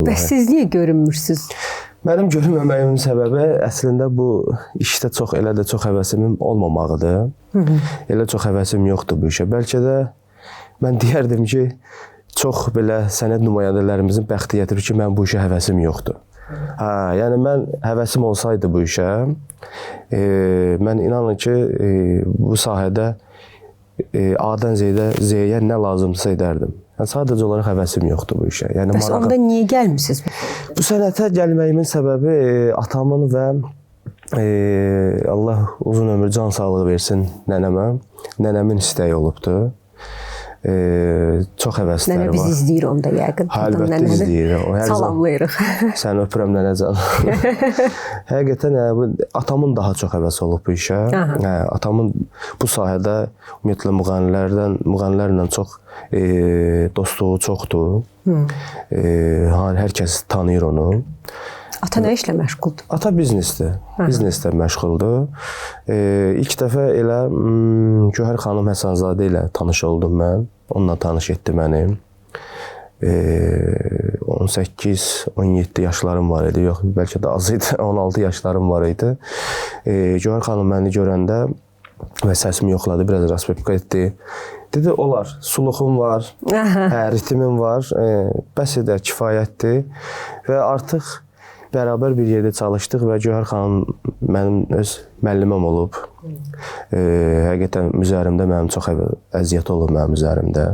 vallahi. Bəs siz niyə görünmürsünüz? Mənim görünməməyimin səbəbi əslində bu işdə elə də çox həvəsimin olmamağıdır. Elə çox həvəsim yoxdur bu işə. Bəlkə də mən deyərdim ki, çox belə sənət nümayəndələrimizin bəxti gətirir ki, mən bu işə həvəsim yoxdur. Yəni mən həvəsim olsaydı bu işə, mən inanın ki, bu sahədə A-dan Z-yə nə lazımsa edərdim. Sadəcə olaraq həvəsim yoxdur bu işə. Bəs onda niyə gəlmisiniz? Bu sənətə gəlməyimin səbəbi atamın və Allah uzun ömür, can sağlığı versin nənəmin istəyi olubdur. Çox həvəsləri var. Nənə bizi izləyir onda yəqin. Əlbəttə izləyir. Salamlayırıq. Səni öpürəm nənəcan. Həqiqətən atamın daha çox həvəsi olub bu işə. Atamın bu sahədə ümumiyyətlə müğənnilərlə çox dostluğu çoxdur. Hər kəs tanıyır onu. Ata nə işlə məşğuldur? Ata biznesdir. Bizneslə məşğuldur. İlk dəfə elə Gövhər xanım Həsənzadə ilə tanış oldum mən. Onunla tanış etdi məni. 18-17 yaşlarım var idi. Yox, bəlkə də az idi. 16 yaşlarım var idi. Gövhər xanım məni görəndə və səsimi yoxladı, biraz raspepka etdi. Dedi, olar, suluxum var, ritmim var, bəs edər, kifayətdir. Və artıq bərabər bir yerdə çalışdıq və Gövhər xanım mənim öz müəlliməm olub. Həqiqətən üzərimdə mənim çox əziyyət olub mənim üzərimdə.